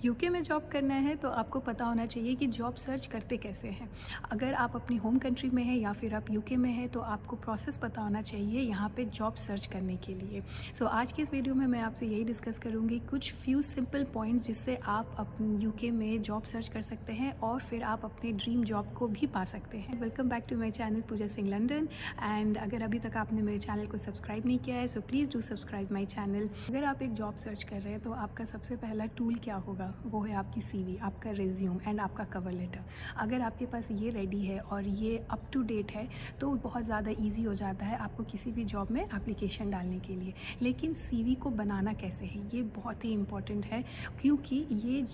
UK में job करना है तो आपको पता होना चाहिए कि जॉब सर्च करते कैसे हैं। अगर आप अपनी होम कंट्री में हैं या फिर आप यूके में हैं तो आपको प्रोसेस पता होना चाहिए यहाँ पे जॉब सर्च करने के लिए। सो आज की इस वीडियो में मैं आपसे यही डिस्कस करूँगी कुछ फ्यू सिंपल पॉइंट्स जिससे आप अपने यूके में जॉब सर्च कर सकते हैं और फिर आप अपने ड्रीम जॉब को भी पा सकते हैं। Welcome back to my channel Pooja Singh London. And अगर अभी तक आपने मेरे चैनल को सब्सक्राइब नहीं किया है सो please do subscribe my channel. अगर आप एक जॉब सर्च कर रहे हैं तो आपका सबसे पहला टूल क्या होगा, वो है आपकी सीवी, आपका रिज्यूम एंड आपका कवर लेटर। अगर आपके पास ये रेडी है और ये अप टू डेट है तो बहुत ज़्यादा इजी हो जाता है आपको किसी भी जॉब में एप्लीकेशन डालने के लिए। लेकिन सीवी को बनाना कैसे है ये बहुत ही इम्पॉर्टेंट है, क्योंकि ये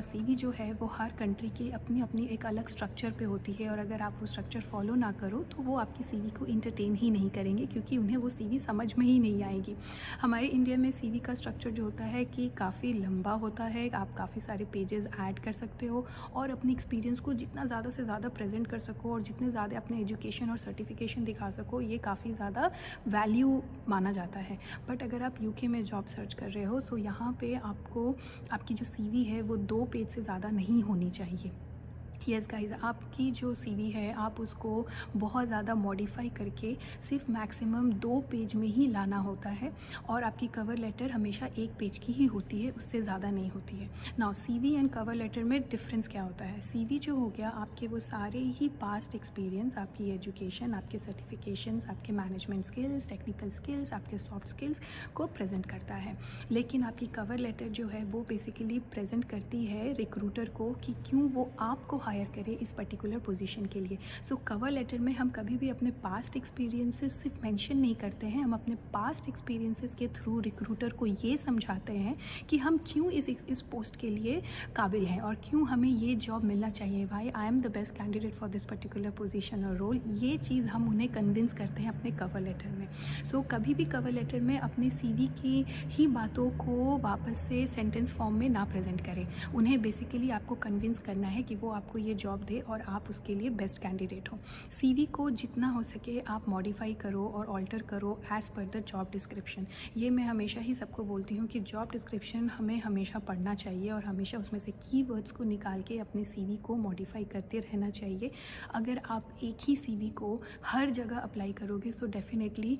सीवी जो है वो हर कंट्री की अपनी अपनी एक अलग स्ट्रक्चर पे होती है और अगर आप वो स्ट्रक्चर फॉलो ना करो तो वो आपकी सीवी को इंटरटेन ही नहीं करेंगे, क्योंकि उन्हें वो सीवी समझ में ही नहीं आएगी। हमारे इंडिया में सीवी का स्ट्रक्चर जो होता है कि काफ़ी लंबा होता है, आप काफ़ी सारे पेजेस ऐड कर सकते हो और अपनी एक्सपीरियंस को जितना ज़्यादा से ज़्यादा प्रेजेंट कर सको और जितने ज़्यादा अपने एजुकेशन और सर्टिफिकेशन दिखा सको, ये काफ़ी ज़्यादा वैल्यू माना जाता है। बट अगर आप यूके में जॉब सर्च कर रहे हो सो यहाँ पे आपको आपकी जो सीवी है वो 2 पेज से ज़्यादा नहीं होनी चाहिए। यस गाइज, आपकी जो सीवी है आप उसको बहुत ज़्यादा मॉडिफाई करके सिर्फ मैक्सिमम 2 पेज में ही लाना होता है और आपकी कवर लेटर हमेशा 1 पेज की ही होती है, उससे ज़्यादा नहीं होती है। Now CV and cover letter में डिफरेंस क्या होता है? सीवी जो हो गया आपके वो सारे ही पास्ट एक्सपीरियंस, आपकी एजुकेशन, आपके सर्टिफिकेशंस, आपके मैनेजमेंट स्किल्स, टेक्निकल स्किल्स, आपके सॉफ्ट स्किल्स को प्रेजेंट करता है। लेकिन आपकी कवर लेटर जो है वो बेसिकली प्रेजेंट करती है रिक्रूटर को कि क्यों वो आपको हायर करे इस पर्टिकुलर पोजीशन के लिए। सो कवर लेटर में हम कभी भी अपने पास्ट एक्सपीरियंसेस सिर्फ मेंशन नहीं करते हैं, हम अपने पास्ट एक्सपीरियंसेस के थ्रू रिक्रूटर को ये समझाते हैं कि हम क्यों इस पोस्ट के लिए काबिल हैं और क्यों हमें ये जॉब मिलना चाहिए, why I am the best candidate for this particular position और रोल। ये चीज़ हम उन्हें कन्विंस करते हैं अपने कवर लेटर में। सो कभी भी कवर लेटर में अपनी सीवी की ही बातों को वापस से सेंटेंस फॉर्म में ना प्रेजेंट करें। उन्हें बेसिकली आपको कन्विंस करना है कि वो आपको ये जॉब दे और आप उसके लिए बेस्ट कैंडिडेट हो। सीवी को जितना हो सके आप मॉडिफाई करो और ऑल्टर करो as per the job description. ये मैं हमेशा ही सबको बोलती हूँ कि जॉब डिस्क्रिप्शन हमें हमेशा पढ़ना चाहिए और हमेशा उसमें से कीवर्ड्स को निकाल के अपने सीवी को मॉडिफाई करते रहना चाहिए। अगर आप एक ही सीवी को हर जगह अप्लाई करोगे तो डेफिनेटली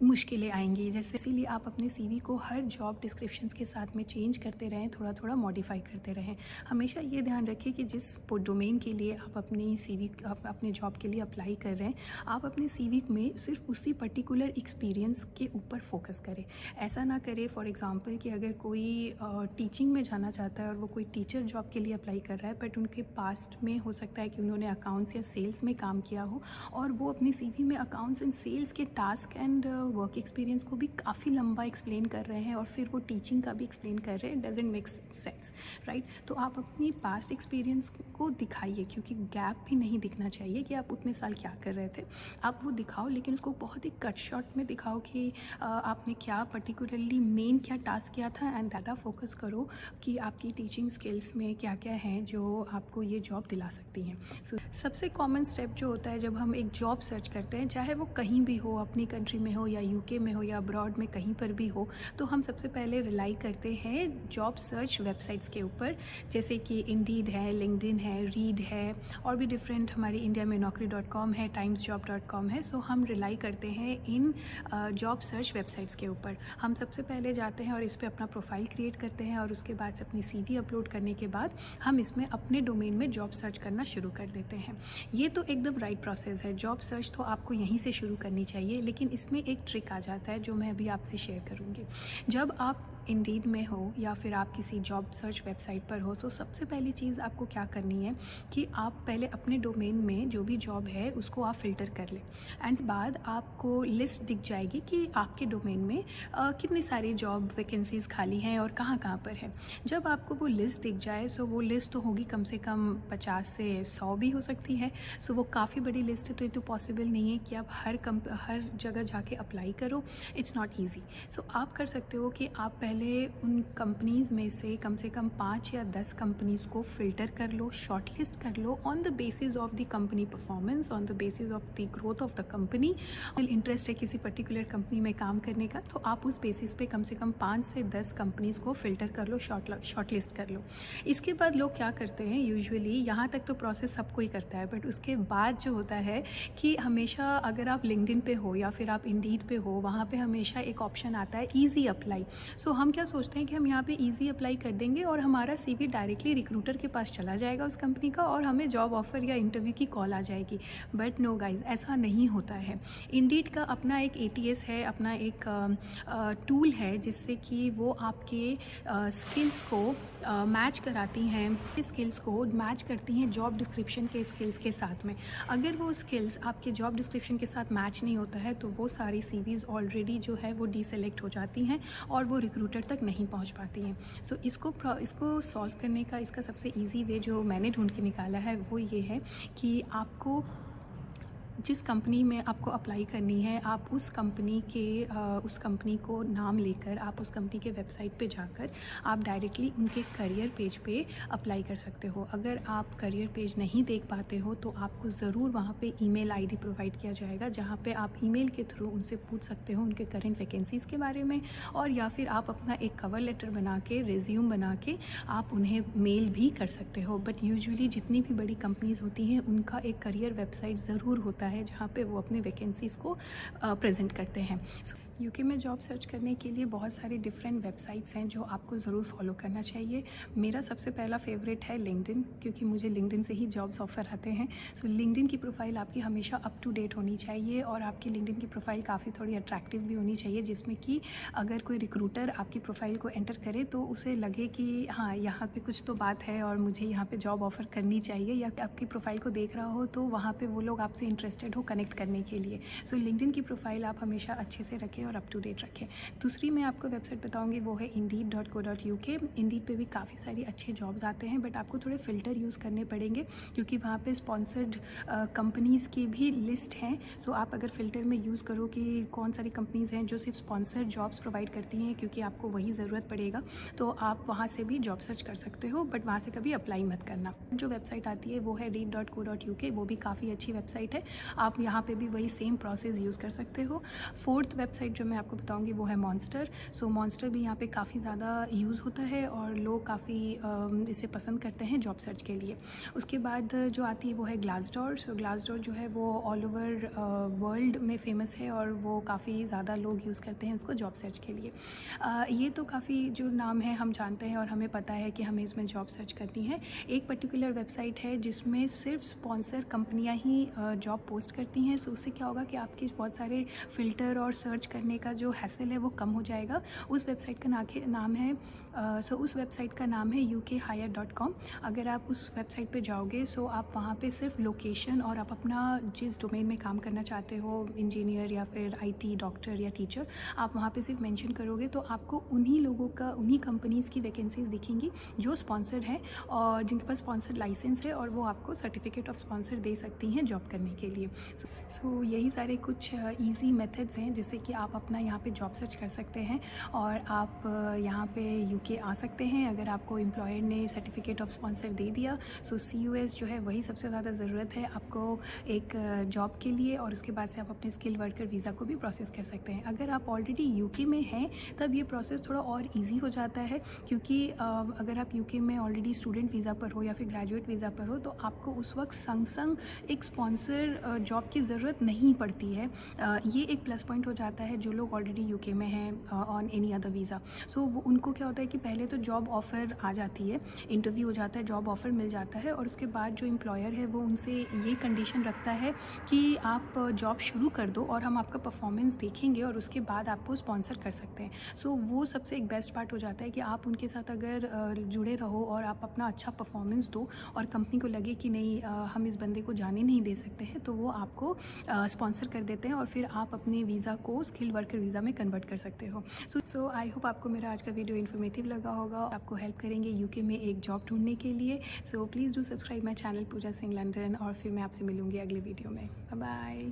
मुश्किलें आएंगी। जैसे इसीलिए आप अपने सीवी को हर जॉब डिस्क्रिप्शंस के साथ में चेंज करते रहें, थोड़ा थोड़ा मॉडिफाई करते रहें। हमेशा ये ध्यान रखें कि जिस डोमेन के लिए आप अपनी सीवी अपने जॉब के लिए अप्लाई कर रहे हैं, आप अपने सीवी में सिर्फ उसी पर्टिकुलर एक्सपीरियंस के ऊपर फोकस करें। ऐसा ना करें फॉर एग्ज़ाम्पल कि अगर कोई टीचिंग में जाना चाहता है और वो कोई टीचर जॉब के लिए अप्लाई कर रहा है, बट उनके पास्ट में हो सकता है कि उन्होंने अकाउंट्स या सेल्स में काम किया हो और वो अपनी सीवी में अकाउंट्स एंड सेल्स के टास्क एंड वर्क एक्सपीरियंस को भी काफ़ी लंबा एक्सप्लेन कर रहे हैं और फिर वो टीचिंग का भी एक्सप्लेन कर रहे हैं। Doesn't make sense, right? तो आप अपनी पास्ट एक्सपीरियंस को दिखाइए, क्योंकि गैप भी नहीं दिखना चाहिए कि आप उतने साल क्या कर रहे थे। आप वो दिखाओ, लेकिन उसको बहुत ही कट शॉर्ट में दिखाओ कि आपने क्या पर्टिकुलरली मेन क्या टास्क किया था एंड ज़्यादा फोकस करो कि आपकी टीचिंग स्किल्स में क्या क्या हैं जो आपको ये जॉब दिला सकती हैं। सो सबसे कॉमन स्टेप जो होता है जब हम एक जॉब सर्च करते हैं, चाहे वो कहीं भी हो, अपनी कंट्री में हो या यूके में हो या अब्रॉड में कहीं पर भी हो, तो हम सबसे पहले रिलाई करते हैं जॉब सर्च वेबसाइट्स के ऊपर, जैसे कि इंडीड है, लिंक्डइन है, रीड है और भी डिफरेंट हमारी इंडिया में naukri.com है, timesjob.com है। सो हम रिलाई करते हैं इन जॉब सर्च वेबसाइट्स के ऊपर। हम सबसे पहले जाते हैं और इस पर अपना प्रोफाइल क्रिएट करते हैं और उसके बाद से अपनी सीवी अपलोड करने के बाद हम इसमें अपने डोमेन में जॉब सर्च करना शुरू कर देते हैं। ये तो एकदम राइट प्रोसेस है, जॉब सर्च तो आपको यहीं से शुरू करनी चाहिए। लेकिन इसमें एक ट्रिक आ जाता है जो मैं अभी आपसे शेयर करूँगी। जब आप इंडीड में हो या फिर आप किसी जॉब सर्च वेबसाइट पर हो तो सबसे पहली चीज़ आपको क्या करनी है कि आप पहले अपने डोमेन में जो भी जॉब है उसको आप फ़िल्टर कर लें एंड बाद आपको लिस्ट दिख जाएगी कि आपके डोमेन में कितनी सारी जॉब वैकेंसीज़ खाली हैं और कहाँ कहाँ पर है। जब आपको वो लिस्ट दिख जाए सो वो लिस्ट तो होगी कम से कम 50 से 100 भी हो सकती है। सो वो काफ़ी बड़ी लिस्ट है, तो ये तो पॉसिबल नहीं है कि आप हर जगह जाके अप्लाई करो। It's not easy. सो आप कर सकते हो कि आप पहले पहले उन कंपनीज़ में से कम 5 या 10 कंपनीज़ को फ़िल्टर कर लो, शॉर्टलिस्ट कर लो on the basis of the company performance, on the basis of the growth of the company. Interest है किसी पर्टिकुलर कंपनी में काम करने का तो आप उस बेसिस पे कम से कम 5 से 10 कंपनीज़ को फ़िल्टर कर लो, शॉर्टलिस्ट कर लो। इसके बाद लोग क्या करते हैं यूजुअली, यहाँ तक तो प्रोसेस सब कोई करता है, बट उसके बाद जो होता है कि हमेशा अगर आप लिंक्डइन पे हो या फिर आप इंडीड पे हो, वहाँ पे हमेशा एक ऑप्शन आता है ईज़ी अप्लाई। सो हम क्या सोचते हैं कि हम यहाँ पे ईज़ी अप्लाई कर देंगे और हमारा सीवी डायरेक्टली रिक्रूटर के पास चला जाएगा उस कंपनी का और हमें जॉब ऑफ़र या इंटरव्यू की कॉल आ जाएगी। बट नो गाइज़, ऐसा नहीं होता है। इंडीड का अपना एक ATS है, अपना एक टूल है जिससे कि वो आपके स्किल्स को मैच कराती हैं, स्किल्स को मैच करती हैं जॉब डिस्क्रिप्शन के स्किल्स के साथ में। अगर वो स्किल्स आपके जॉब डिस्क्रिप्शन के साथ मैच नहीं होता है तो वो सारी CVs ऑलरेडी जो है वो डीसेलेक्ट हो जाती हैं और वो रिक्रूटर तक नहीं पहुंच पाती हैं। सो इसको सॉल्व करने का इसका सबसे ईजी वे जो मैंने ढूंढ के निकाला है वो ये है कि आपको जिस कंपनी में आपको अप्लाई करनी है, आप उस कंपनी को नाम लेकर आप उस कंपनी के वेबसाइट पे जाकर आप डायरेक्टली उनके करियर पेज पे अप्लाई कर सकते हो। अगर आप करियर पेज नहीं देख पाते हो तो आपको ज़रूर वहाँ पे ईमेल आईडी प्रोवाइड किया जाएगा जहाँ पे आप ईमेल के थ्रू उनसे पूछ सकते हो उनके करंट वैकेंसीज़ के बारे में, और या फिर आप अपना एक कवर लेटर बना के, रिज्यूम बना के आप उन्हें मेल भी कर सकते हो। बट यूजुअली जितनी भी बड़ी कंपनीज़ होती हैं उनका एक करियर वेबसाइट ज़रूर होता है जहाँ पे वो अपने वैकेंसीज़ को प्रेजेंट करते हैं। यूके में जॉब सर्च करने के लिए बहुत सारे डिफरेंट वेबसाइट्स हैं जो आपको ज़रूर फॉलो करना चाहिए। मेरा सबसे पहला फेवरेट है लिंक्डइन, क्योंकि मुझे लिंक्डइन से ही जॉब्स ऑफ़र आते हैं। सो लिंक्डइन की प्रोफाइल आपकी हमेशा अप टू डेट होनी चाहिए और आपकी लिंक्डइन की प्रोफाइल काफ़ी थोड़ी अट्रैक्टिव भी होनी चाहिए, जिसमें कि अगर कोई रिक्रूटर आपकी प्रोफाइल को एंटर करे तो उसे लगे कि हाँ, यहाँ पे कुछ तो बात है और मुझे यहाँ पे जॉब ऑफ़र करनी चाहिए, या आपकी प्रोफाइल को देख रहा हो तो वहाँ पे वो लोग आपसे इंटरेस्टेड हो कनेक्ट करने के लिए। सो लिंक्डइन की प्रोफाइल आप हमेशा अच्छे से रखें और अप टू डेट रखें। दूसरी मैं आपको वेबसाइट बताऊंगी वो है indeed.co.uk। इंडीड पे भी काफ़ी सारी अच्छे जॉब्स आते हैं, बट आपको थोड़े फ़िल्टर यूज़ करने पड़ेंगे क्योंकि वहाँ पे स्पॉन्सर्ड कंपनीज़ की भी लिस्ट हैं। सो आप अगर फ़िल्टर में यूज़ करो कि कौन सारी कंपनीज़ हैं जो सिर्फ स्पॉन्सर्ड जॉब्स प्रोवाइड करती हैं, क्योंकि आपको वही ज़रूरत पड़ेगा, तो आप वहाँ से भी जॉब सर्च कर सकते हो, बट वहाँ से कभी अप्लाई मत करना। जो वेबसाइट आती है वो है read.co.uk, वो भी काफ़ी अच्छी वेबसाइट है। आप यहाँ पे भी वही सेम प्रोसेस यूज़ कर सकते हो। फोर्थ वेबसाइट जो मैं आपको बताऊंगी वो है मॉन्स्टर। सो मॉन्स्टर भी यहाँ पे काफ़ी ज़्यादा यूज़ होता है और लोग काफ़ी इसे पसंद करते हैं जॉब सर्च के लिए। उसके बाद जो आती है वो है ग्लासडोर। सो ग्लासडोर जो है वो ऑल ओवर वर्ल्ड में फ़ेमस है और वो काफ़ी ज़्यादा लोग यूज़ करते हैं उसको जॉब सर्च के लिए। ये तो काफ़ी जो नाम है हम जानते हैं और हमें पता है कि हमें इसमें जॉब सर्च करनी है। एक पर्टिकुलर वेबसाइट है जिसमें सिर्फ स्पॉन्सर कंपनियाँ ही जॉब पोस्ट करती हैं। सो उससे क्या होगा कि आपके बहुत सारे फ़िल्टर और सर्च करने का जो हैसल है वो कम हो जाएगा। उस वेबसाइट का नाम है उस वेबसाइट का नाम है ukhire.com। अगर आप उस वेबसाइट पे जाओगे सो आप वहाँ पे सिर्फ लोकेशन और आप अपना जिस डोमेन में काम करना चाहते हो, इंजीनियर या फिर IT, डॉक्टर या टीचर, आप वहाँ पे सिर्फ मेंशन करोगे तो आपको उन्हीं कंपनीज़ की वैकेंसीज़ दिखेंगी जो स्पॉन्सर्ड हैं और जिनके पास स्पॉन्सर्ड लाइसेंस है, और वो आपको सर्टिफिकेट ऑफ स्पॉन्सर दे सकती हैं जॉब करने के लिए। सो यही सारे कुछ ईजी मेथड्स हैं जिससे कि आप अपना यहाँ पे जॉब सर्च कर सकते हैं और आप यहाँ पे यूके आ सकते हैं अगर आपको एम्प्लॉयर ने सर्टिफिकेट ऑफ स्पॉन्सर दे दिया। सो COS जो है वही सबसे ज़्यादा ज़रूरत है आपको एक जॉब के लिए, और उसके बाद से आप अपने स्किल वर्कर वीज़ा को भी प्रोसेस कर सकते हैं। अगर आप ऑलरेडी यूके में हैं तब ये प्रोसेस थोड़ा और ईजी हो जाता है, क्योंकि अगर आप यूके में ऑलरेडी स्टूडेंट वीज़ा पर हो या फिर ग्रेजुएट वीज़ा पर हो तो आपको उस वक्त संग एक स्पॉन्सर जॉब की ज़रूरत नहीं पड़ती है। ये एक प्लस पॉइंट हो जाता है जो लोग ऑलरेडी यूके में हैं ऑन एनी अदर वीज़ा। सो उनको क्या होता है कि पहले तो जॉब ऑफ़र आ जाती है, इंटरव्यू हो जाता है, जॉब ऑफ़र मिल जाता है, और उसके बाद जो एम्प्लॉयर है वो उनसे ये कंडीशन रखता है कि आप जॉब शुरू कर दो और हम आपका परफॉर्मेंस देखेंगे और उसके बाद आपको स्पॉन्सर कर सकते हैं। सो वो सबसे एक बेस्ट पार्ट हो जाता है कि आप उनके साथ अगर जुड़े रहो और आप अपना अच्छा परफॉर्मेंस दो और कंपनी को लगे कि नहीं हम इस बंदे को जाने नहीं दे सकते हैं, तो वो आपको स्पॉन्सर कर देते हैं और फिर आप अपने वीज़ा को स्किल्ड वर्कर वीज़ा में कन्वर्ट कर सकते हो। सो आई होप आपको मेरा आज का वीडियो इन्फॉर्मेटिव लगा होगा, आपको हेल्प करेंगे यूके में एक जॉब ढूंढने के लिए। So please do subscribe my channel Pooja Singh London, और फिर मैं आपसे मिलूँगी अगले वीडियो में। Bye bye.